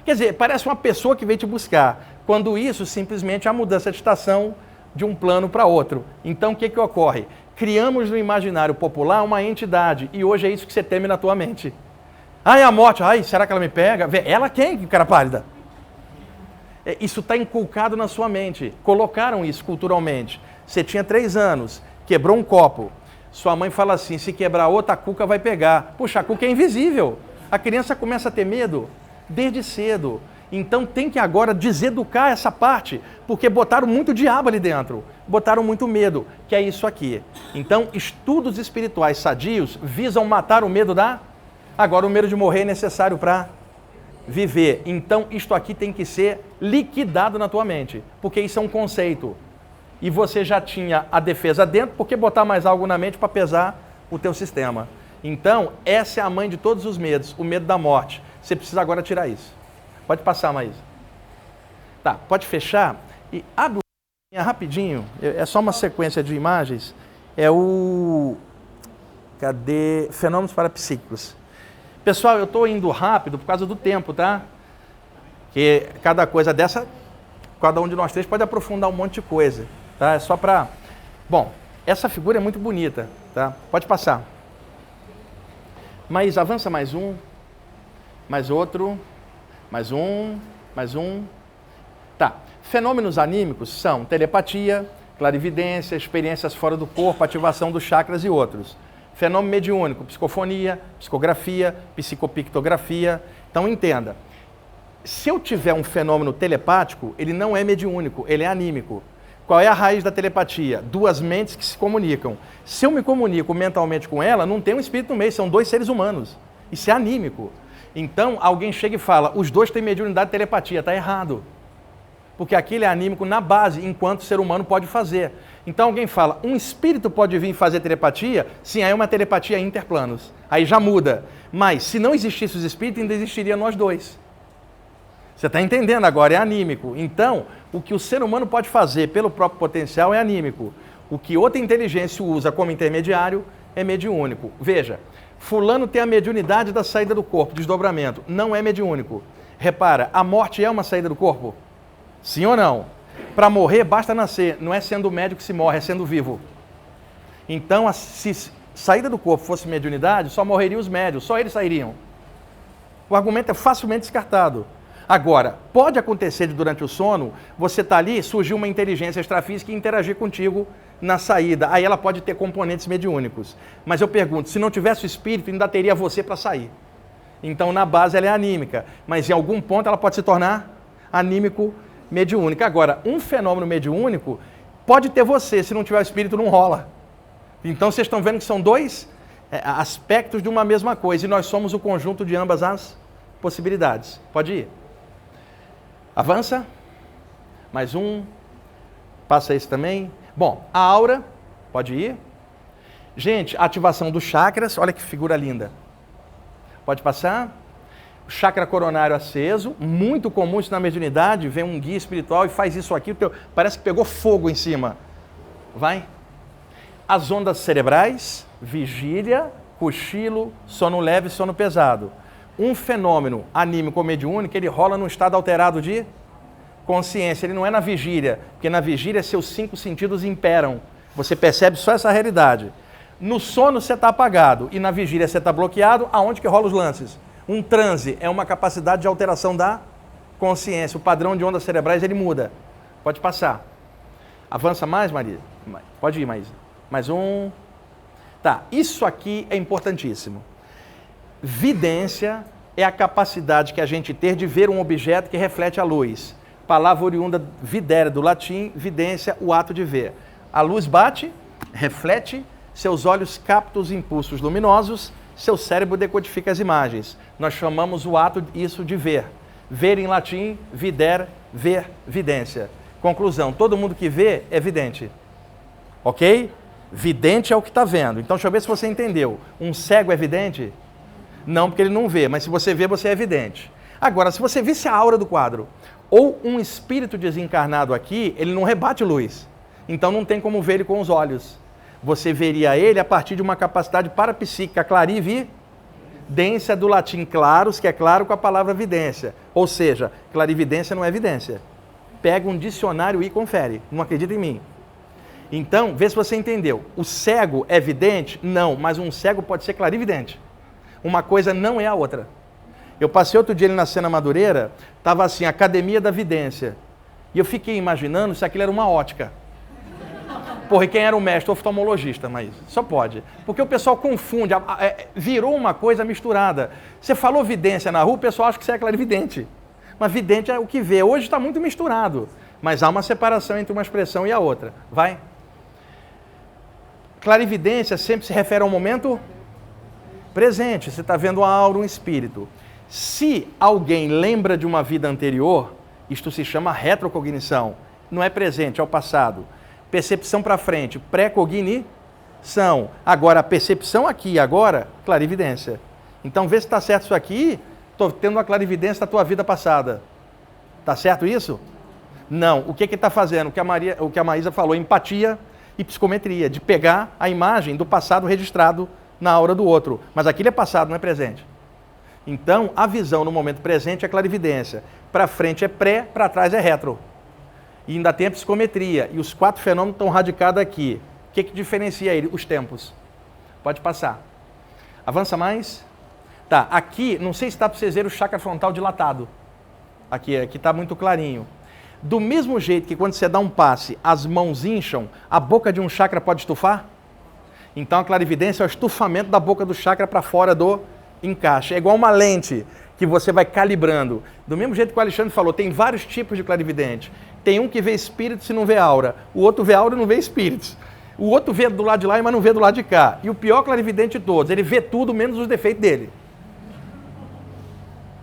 Quer dizer, parece uma pessoa que veio te buscar. Quando isso, simplesmente é a mudança de estação de um plano para outro. Então, o que ocorre? Criamos no imaginário popular uma entidade. E hoje é isso que você teme na tua mente. Ai, a morte. Ai, será que ela me pega? Ela quem, cara pálida? Isso está inculcado na sua mente. Colocaram isso culturalmente. Você tinha 3 anos, quebrou um copo. Sua mãe fala assim, se quebrar outra, a cuca vai pegar. Puxa, a cuca é invisível. A criança começa a ter medo desde cedo. Então tem que agora deseducar essa parte, porque botaram muito diabo ali dentro. Botaram muito medo, que é isso aqui. Então, estudos espirituais sadios visam matar o medo da... Agora, o medo de morrer é necessário para viver. Então, isto aqui tem que ser liquidado na tua mente, porque isso é um conceito. E você já tinha a defesa dentro, por que botar mais algo na mente para pesar o teu sistema? Então, essa é a mãe de todos os medos, o medo da morte. Você precisa agora tirar isso. Pode passar, Maísa. Tá, pode fechar e abre o rapidinho, é só uma sequência de imagens, é o... Cadê? Fenômenos parapsíquicos. Pessoal, eu estou indo rápido por causa do tempo, tá? Que cada coisa dessa, cada um de nós 3 pode aprofundar um monte de coisa, tá? É só para... Bom, essa figura é muito bonita, tá? Pode passar. Mas avança mais um, mais outro, mais um, mais um. Tá. Fenômenos anímicos são telepatia, clarividência, experiências fora do corpo, ativação dos chakras e outros. Fenômeno mediúnico, psicofonia, psicografia, psicopictografia. Então entenda, se eu tiver um fenômeno telepático, ele não é mediúnico, ele é anímico. Qual é a raiz da telepatia? Duas mentes que se comunicam. Se eu me comunico mentalmente com ela, não tem um espírito no meio, são dois seres humanos. Isso é anímico. Então, alguém chega e fala, os dois têm mediunidade e telepatia. Está errado. Porque aquilo é anímico na base, enquanto o ser humano pode fazer. Então, alguém fala, um espírito pode vir fazer telepatia? Sim, aí é uma telepatia interplanos. Aí já muda. Mas, se não existisse os espíritos, ainda existiria nós dois. Você está entendendo agora? É anímico. Então, o que o ser humano pode fazer pelo próprio potencial é anímico. O que outra inteligência usa como intermediário é mediúnico. Veja, fulano tem a mediunidade da saída do corpo, desdobramento. Não é mediúnico. Repara, a morte é uma saída do corpo? Sim ou não? Para morrer, basta nascer. Não é sendo médico que se morre, é sendo vivo. Então, se saída do corpo fosse mediunidade, só morreriam os médios, só eles sairiam. O argumento é facilmente descartado. Agora, pode acontecer de durante o sono, você está ali, surgiu uma inteligência extrafísica e interagir contigo na saída. Aí ela pode ter componentes mediúnicos. Mas eu pergunto, se não tivesse o espírito, ainda teria você para sair. Então, na base, ela é anímica. Mas em algum ponto, ela pode se tornar anímico-mediúnica. Agora, um fenômeno mediúnico pode ter você, se não tiver o espírito, não rola. Então, vocês estão vendo que são dois aspectos de uma mesma coisa. E nós somos o conjunto de ambas as possibilidades. Pode ir. Avança. Mais um. Passa esse também. Bom, a aura. Pode ir. Gente, ativação dos chakras. Olha que figura linda. Pode passar. O chakra coronário aceso. Muito comum isso na mediunidade. Vem um guia espiritual e faz isso aqui. Parece que pegou fogo em cima. Vai. As ondas cerebrais. Vigília, cochilo, sono leve e sono pesado. Um fenômeno anímico ou mediúnico, ele rola num estado alterado de consciência. Ele não é na vigília, porque na vigília seus 5 sentidos imperam. Você percebe só essa realidade. No sono você está apagado e na vigília você está bloqueado. Aonde que rola os lances? Um transe é uma capacidade de alteração da consciência. O padrão de ondas cerebrais ele muda. Pode passar. Avança mais, Maria? Pode ir, Maísa. Mais um. Tá, isso aqui é importantíssimo. Vidência é a capacidade que a gente tem de ver um objeto que reflete a luz. Palavra oriunda videre, do latim, vidência, o ato de ver. A luz bate, reflete, seus olhos captam os impulsos luminosos, seu cérebro decodifica as imagens. Nós chamamos o ato isso de ver. Ver em latim, videre, ver, vidência. Conclusão, todo mundo que vê é vidente. Ok? Vidente é o que está vendo. Então deixa eu ver se você entendeu. Um cego é vidente? Não, porque ele não vê, mas se você vê, você é evidente. Agora, se você visse a aura do quadro, ou um espírito desencarnado aqui, ele não rebate luz. Então não tem como ver ele com os olhos. Você veria ele a partir de uma capacidade parapsíquica, clarividência do latim claros, que é claro com a palavra vidência. Ou seja, clarividência não é evidência. Pega um dicionário e confere. Não acredita em mim. Então, vê se você entendeu. O cego é vidente? Não, mas um cego pode ser clarividente. Uma coisa não é a outra. Eu passei outro dia ali na Sena Madureira, estava assim, Academia da Vidência. E eu fiquei imaginando se aquilo era uma ótica. Porra, e quem era o mestre? Oftalmologista, mas só pode. Porque o pessoal confunde, virou uma coisa misturada. Você falou vidência na rua, o pessoal acha que você é clarividente. Mas vidente é o que vê. Hoje está muito misturado. Mas há uma separação entre uma expressão e a outra. Vai. Clarividência sempre se refere ao momento presente. Você está vendo a aura, um espírito. Se alguém lembra de uma vida anterior, isto se chama retrocognição. Não é presente, é o passado. Percepção para frente, pré-cognição. Agora, a percepção aqui e agora, clarividência. Então, vê se está certo isso aqui. Estou tendo uma clarividência da tua vida passada. Está certo isso? Não. O que está fazendo? O que a Maísa falou, empatia e psicometria, de pegar a imagem do passado registrado na aura do outro. Mas aquilo é passado, não é presente. Então, a visão no momento presente é clarividência. Para frente é pré, para trás é retro. E ainda tem a psicometria. E os 4 fenômenos estão radicados aqui. O que diferencia ele? Os tempos. Pode passar. Avança mais. Tá, aqui, não sei se está para vocês verem o chakra frontal dilatado. Aqui está muito clarinho. Do mesmo jeito que quando você dá um passe, as mãos incham, a boca de um chakra pode estufar? Então a clarividência é o estufamento da boca do chakra para fora do encaixe. É igual uma lente que você vai calibrando. Do mesmo jeito que o Alexandre falou, tem vários tipos de clarividente. Tem um que vê espíritos e não vê aura. O outro vê aura e não vê espíritos. O outro vê do lado de lá, mas não vê do lado de cá. E o pior clarividente de todos, ele vê tudo menos os defeitos dele.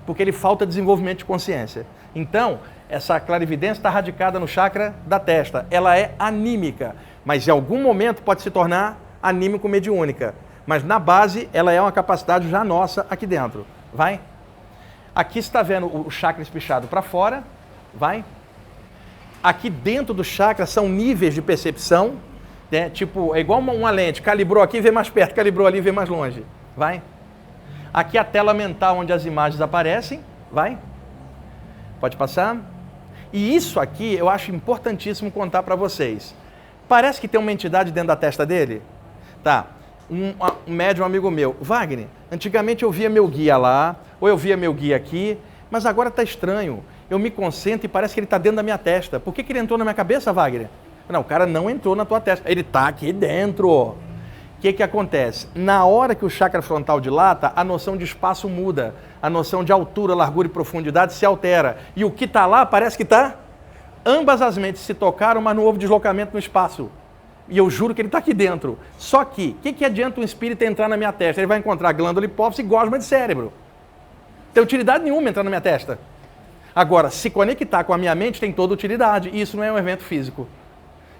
Porque ele falta desenvolvimento de consciência. Então, essa clarividência está radicada no chakra da testa. Ela é anímica, mas em algum momento pode se tornar anímico-mediúnica. Mas na base, ela é uma capacidade já nossa aqui dentro. Vai? Aqui você está vendo o chakra espichado para fora. Vai? Aqui dentro do chakra são níveis de percepção. Né? Tipo, é igual uma lente. Calibrou aqui, vê mais perto. Calibrou ali, vê mais longe. Vai? Aqui a tela mental onde as imagens aparecem. Vai? Pode passar? E isso aqui eu acho importantíssimo contar para vocês. Parece que tem uma entidade dentro da testa dele? Tá. Um médium amigo meu, Wagner, antigamente eu via meu guia lá, ou eu via meu guia aqui, mas agora está estranho. Eu me concentro e parece que ele está dentro da minha testa. Por que ele entrou na minha cabeça, Wagner? Não, o cara não entrou na tua testa. Ele está aqui dentro. O que acontece? Na hora que o chakra frontal dilata, a noção de espaço muda. A noção de altura, largura e profundidade se altera. E o que está lá parece que está... Ambas as mentes se tocaram, mas não houve deslocamento no espaço. E eu juro que ele está aqui dentro. Só que, o que adianta um espírito entrar na minha testa? Ele vai encontrar glândula hipófise e gosma de cérebro. Não tem utilidade nenhuma entrar na minha testa. Agora, se conectar com a minha mente tem toda utilidade. E isso não é um evento físico.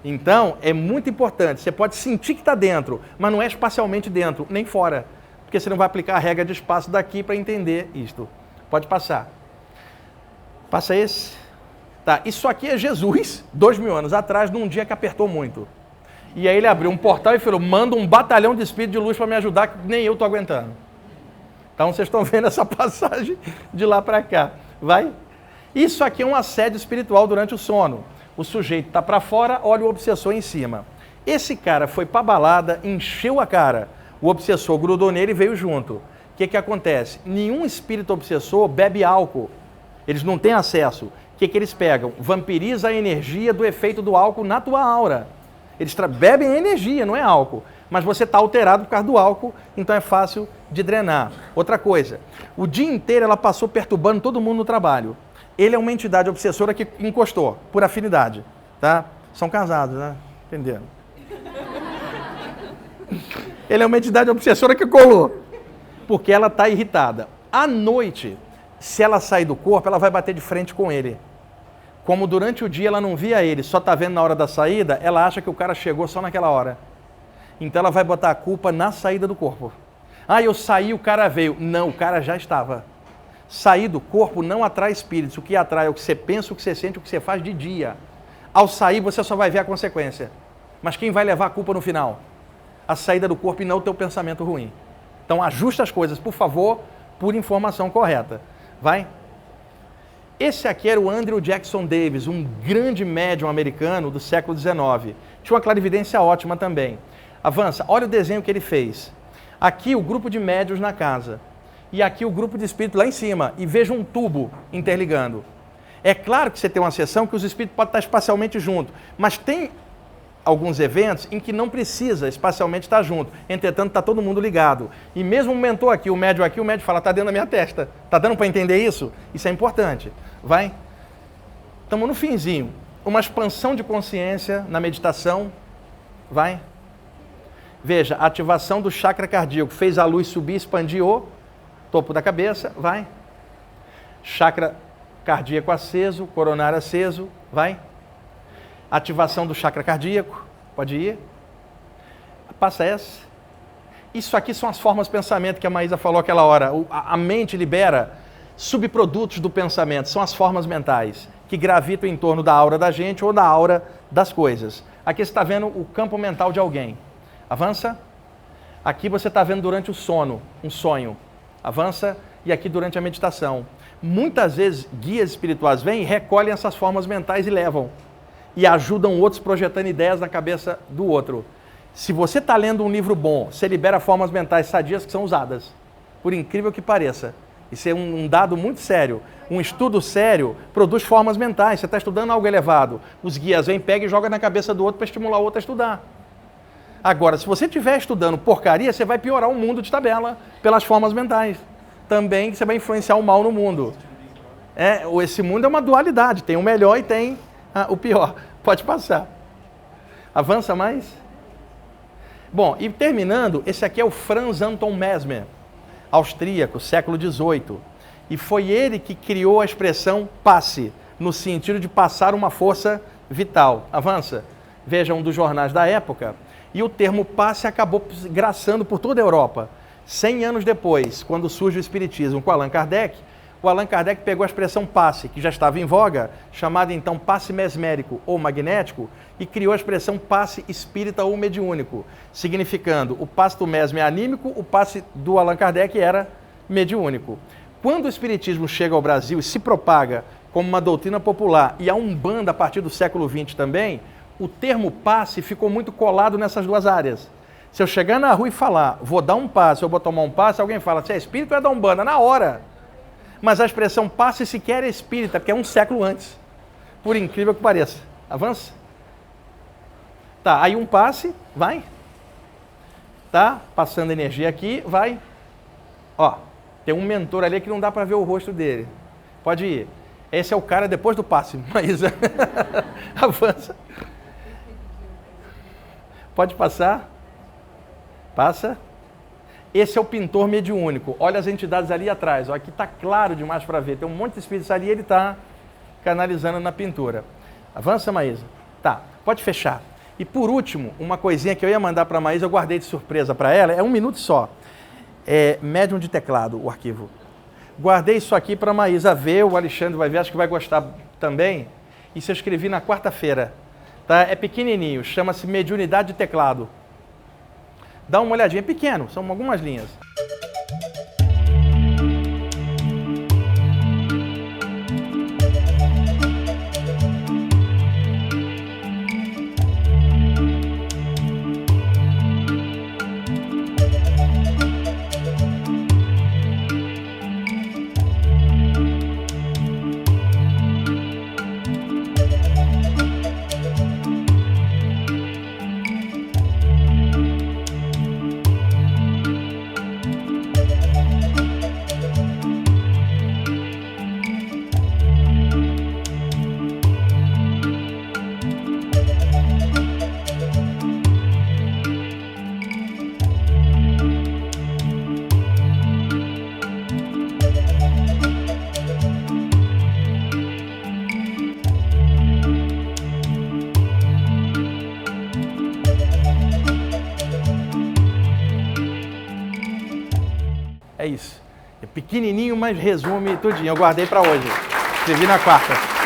Então, é muito importante. Você pode sentir que está dentro, mas não é espacialmente dentro, nem fora. Porque você não vai aplicar a regra de espaço daqui para entender isto. Pode passar. Passa esse. Tá, isso aqui é Jesus, 2000 anos atrás, num dia que apertou muito. E aí ele abriu um portal e falou, manda um batalhão de espírito de luz para me ajudar, que nem eu estou aguentando. Então vocês estão vendo essa passagem de lá para cá. Vai? Isso aqui é um assédio espiritual durante o sono. O sujeito está para fora, olha o obsessor em cima. Esse cara foi para a balada, encheu a cara. O obsessor grudou nele e veio junto. O que acontece? Nenhum espírito obsessor bebe álcool. Eles não têm acesso. O que eles pegam? Vampiriza a energia do efeito do álcool na tua aura. Eles bebem a energia, não é álcool. Mas você está alterado por causa do álcool, então é fácil de drenar. Outra coisa, o dia inteiro ela passou perturbando todo mundo no trabalho. Ele é uma entidade obsessora que encostou, por afinidade. Tá? São casados, né? Entenderam? Ele é uma entidade obsessora que colou. Porque ela está irritada. À noite, se ela sair do corpo, ela vai bater de frente com ele. Como durante o dia ela não via ele, só está vendo na hora da saída, ela acha que o cara chegou só naquela hora. Então ela vai botar a culpa na saída do corpo. Ah, eu saí, o cara veio. Não, o cara já estava. Sair do corpo não atrai espíritos. O que atrai é o que você pensa, o que você sente, o que você faz de dia. Ao sair, você só vai ver a consequência. Mas quem vai levar a culpa no final? A saída do corpo e não o teu pensamento ruim. Então ajusta as coisas, por favor, por informação correta. Vai? Esse aqui era o Andrew Jackson Davis, um grande médium americano do século XIX. Tinha uma clarividência ótima também. Avança, olha o desenho que ele fez. Aqui o grupo de médios na casa. E aqui o grupo de espíritos lá em cima. E veja um tubo interligando. É claro que você tem uma sessão que os espíritos podem estar espacialmente juntos. Mas tem alguns eventos em que não precisa espacialmente estar junto. Entretanto, está todo mundo ligado. E mesmo o mentor aqui, o médium fala, está dentro da minha testa. Está dando para entender isso? Isso é importante. Vai? Estamos no finzinho. Uma expansão de consciência na meditação. Vai? Veja, a ativação do chakra cardíaco. Fez a luz subir, expandir o topo da cabeça. Vai? Chakra cardíaco aceso, coronário aceso. Vai? Ativação do chakra cardíaco. Pode ir. Passa essa. Isso aqui são as formas de pensamento que a Maísa falou aquela hora. A mente libera subprodutos do pensamento. São as formas mentais que gravitam em torno da aura da gente ou da aura das coisas. Aqui você está vendo o campo mental de alguém. Avança. Aqui você está vendo durante o sono, um sonho. Avança. E aqui durante a meditação. Muitas vezes guias espirituais vêm e recolhem essas formas mentais e levam. E ajudam outros projetando ideias na cabeça do outro. Se você está lendo um livro bom, você libera formas mentais sadias que são usadas. Por incrível que pareça. Isso é um dado muito sério. Um estudo sério produz formas mentais. Você está estudando algo elevado. Os guias vêm, pegam e jogam na cabeça do outro para estimular o outro a estudar. Agora, se você estiver estudando porcaria, você vai piorar o mundo de tabela pelas formas mentais. Também você vai influenciar o mal no mundo. Esse mundo é uma dualidade. Tem o melhor e tem o pior. Pode passar. Avança mais. Bom, e terminando, esse aqui é o Franz Anton Mesmer, austríaco, século XVIII. E foi ele que criou a expressão passe, no sentido de passar uma força vital. Avança. Veja um dos jornais da época. E o termo passe acabou graçando por toda a Europa. 100 anos depois, quando surge o Espiritismo com Allan Kardec, o Allan Kardec pegou a expressão passe, que já estava em voga, chamada então passe mesmérico ou magnético, e criou a expressão passe espírita ou mediúnico, significando o passe do mesme é anímico, o passe do Allan Kardec era mediúnico. Quando o Espiritismo chega ao Brasil e se propaga como uma doutrina popular, e a Umbanda a partir do século XX também, o termo passe ficou muito colado nessas duas áreas. Se eu chegar na rua e falar, vou dar um passe, eu vou tomar um passe, alguém fala, se é espírita ou é da Umbanda? Na hora. Mas a expressão passe sequer é espírita, porque é um século antes. Por incrível que pareça. Avança. Tá, aí um passe, vai. Tá, passando energia aqui, vai. Ó, tem um mentor ali que não dá para ver o rosto dele. Pode ir. Esse é o cara depois do passe. Mas avança. Pode passar. Passa. Esse é o pintor mediúnico. Olha as entidades ali atrás. Ó, aqui está claro demais para ver. Tem um monte de espíritos ali e ele está canalizando na pintura. Avança, Maísa. Tá, pode fechar. E por último, uma coisinha que eu ia mandar para a Maísa, eu guardei de surpresa para ela. É 1 minuto só. É médium de teclado, o arquivo. Guardei isso aqui para a Maísa ver. O Alexandre vai ver, acho que vai gostar também. Isso eu escrevi na quarta-feira. Tá? É pequenininho, chama-se Mediunidade de Teclado. Dá uma olhadinha, é pequeno, são algumas linhas. É isso. É pequenininho, mas resume tudinho. Eu guardei para hoje. Escrevi na quarta.